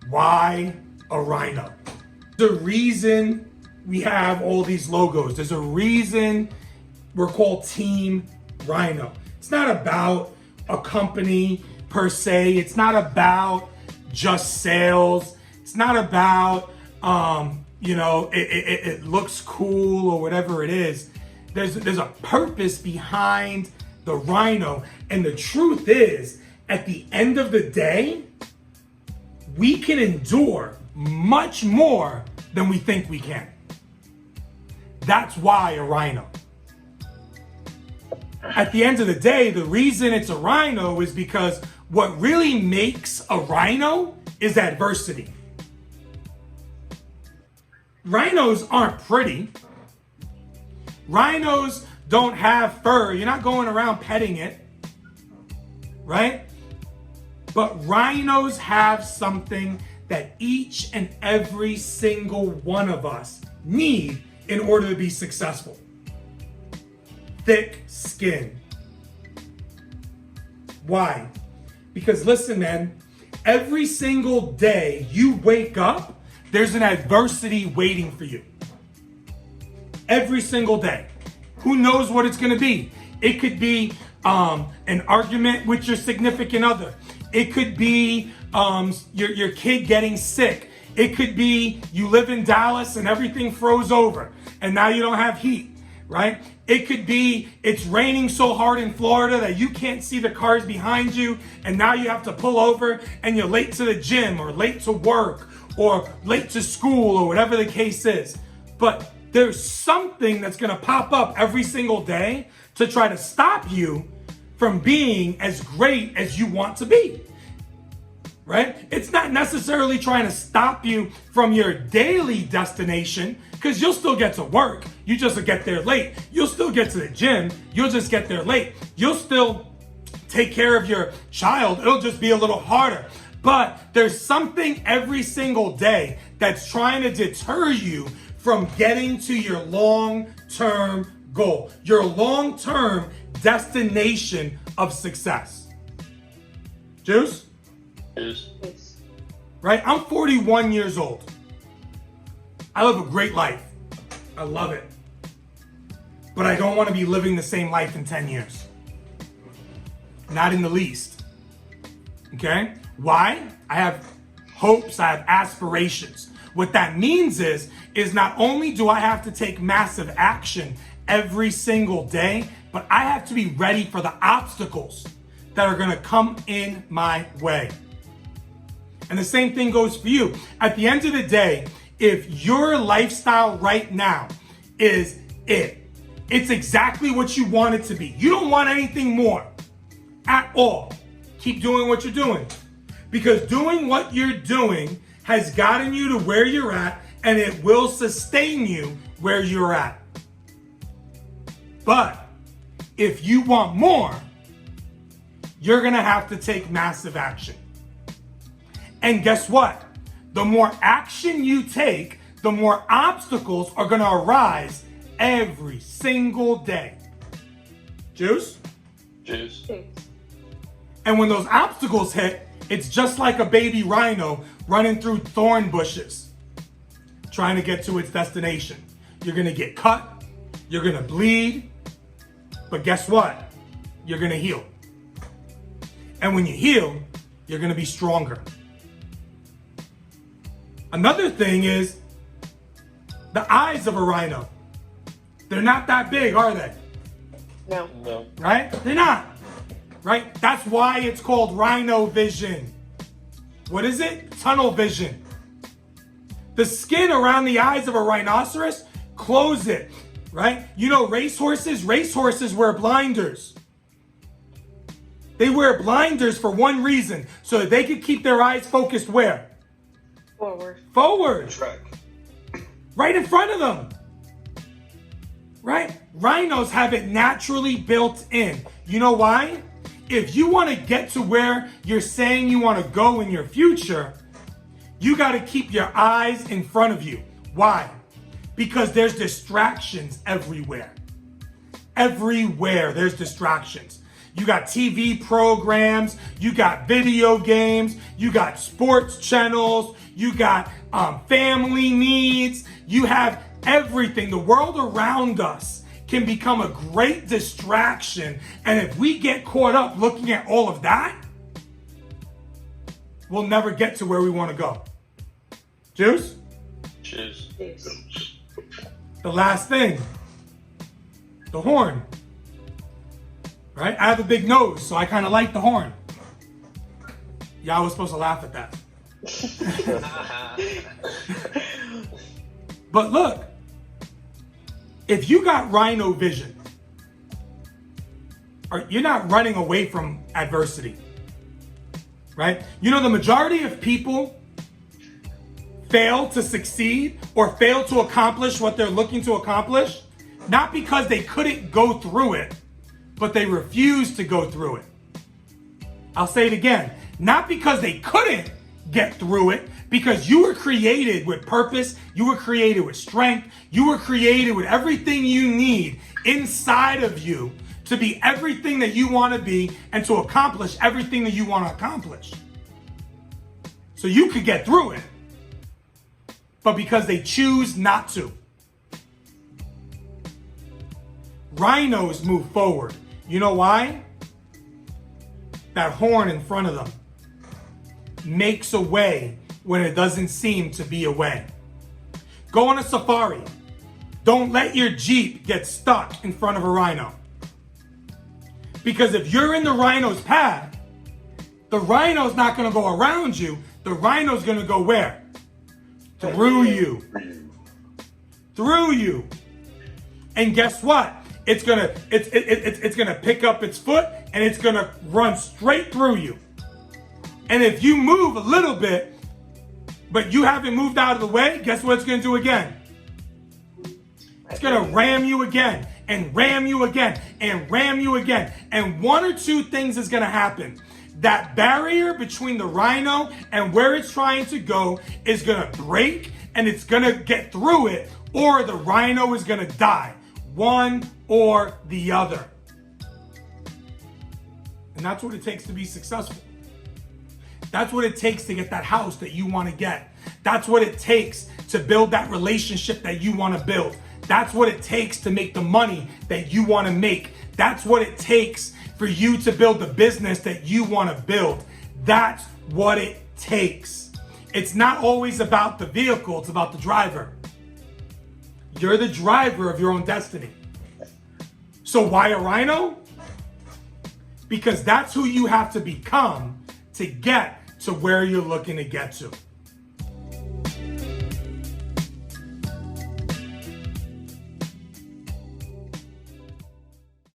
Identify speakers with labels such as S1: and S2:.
S1: Why a rhino? The reason we have all these logos, there's a reason we're called Team Rhino. It's not about a company per se. It's not about just sales. It's not about, it looks cool or whatever it is. There's a purpose behind the Rhino. And the truth is, at the end of the day, we can endure much more than we think we can. That's why a Rhino. At the end of the day, the reason it's a Rhino is because what really makes a Rhino is adversity. Rhinos aren't pretty. Rhinos don't have fur. You're not going around petting it, right? But rhinos have something that each and every single one of us need in order to be successful. Thick skin. Why? Because listen, man, every single day you wake up, there's an adversity waiting for you. Every single day. Who knows what it's gonna be? It could be an argument with your significant other. It could be your kid getting sick. It could be you live in Dallas and everything froze over and now you don't have heat, right? It could be it's raining so hard in Florida that you can't see the cars behind you and now you have to pull over and you're late to the gym or late to work or late to school or whatever the case is. But there's something that's gonna pop up every single day to try to stop you from being as great as you want to be, right? It's not necessarily trying to stop you from your daily destination because you'll still get to work. You just get there late. You'll still get to the gym. You'll just get there late. You'll still take care of your child. It'll just be a little harder. But there's something every single day that's trying to deter you from getting to your long-term goal, your long-term destination of success. Juice?
S2: Juice.
S1: Right? I'm 41 years old. I live a great life. I love it. But I don't want to be living the same life in 10 years. Not in the least. Okay? Why? I have hopes, I have aspirations. What that means is not only do I have to take massive action every single day, but I have to be ready for the obstacles that are gonna come in my way. And the same thing goes for you. At the end of the day, if your lifestyle right now is it's exactly what you want it to be. You don't want anything more at all. Keep doing what you're doing. Because doing what you're doing has gotten you to where you're at, and it will sustain you where you're at. But if you want more, you're gonna have to take massive action. And guess what? The more action you take, the more obstacles are gonna arise every single day. Juice?
S2: Juice.
S1: And when those obstacles hit, it's just like a baby rhino running through thorn bushes, trying to get to its destination. You're gonna get cut, you're gonna bleed, but guess what? You're gonna heal. And when you heal, you're gonna be stronger. Another thing is the eyes of a rhino. They're not that big, are they?
S2: No.
S1: Right? They're not. Right? That's why it's called rhino vision. What is it? Tunnel vision. The skin around the eyes of a rhinoceros, close it. Right? You know racehorses wear blinders. They wear blinders for one reason, so that they could keep their eyes focused where? Forward.
S2: Track.
S1: Right in front of them. Right? Rhinos have it naturally built in. You know why? If you want to get to where you're saying you want to go in your future, you got to keep your eyes in front of you. Why? Because there's distractions everywhere. Everywhere there's distractions. you got TV programs, you got video games, you got sports channels, you got family needs, you have everything. The world around us can become a great distraction. And if we get caught up looking at all of that, we'll never get to where we want to go. Juice?
S2: Juice.
S1: The last thing, the horn. Right? I have a big nose, so I kind of like the horn. Y'all was supposed to laugh at that. But look, if you got Rhino vision, you're not running away from adversity, right? You know, the majority of people fail to succeed or fail to accomplish what they're looking to accomplish, not because they couldn't go through it, but they refused to go through it. I'll say it again, not because they couldn't get through it, because you were created with purpose, you were created with strength, you were created with everything you need inside of you to be everything that you want to be and to accomplish everything that you want to accomplish. So you could get through it, but because they choose not to. Rhinos move forward. You know why? That horn in front of them makes a way when it doesn't seem to be a way. Go on a safari. Don't let your Jeep get stuck in front of a rhino. Because if you're in the rhino's path, the rhino's not going to go around you. The rhino's going to go where? Through you. Through you. And guess what? It's gonna pick up its foot and it's gonna run straight through you. And if you move a little bit, but you haven't moved out of the way, guess what it's gonna do again? It's gonna ram you again and ram you again and ram you again. And one or two things is gonna happen. That barrier between the rhino and where it's trying to go is gonna break and it's gonna get through it, or the rhino is gonna die. One or the other. And that's what it takes to be successful. That's what it takes to get that house that you want to get. That's what it takes to build that relationship that you want to build. That's what it takes to make the money that you want to make. That's what it takes for you to build the business that you want to build. That's what it takes. It's not always about the vehicle, it's about the driver. You're the driver of your own destiny. So why a rhino? Because that's who you have to become to get to where you're looking to get to.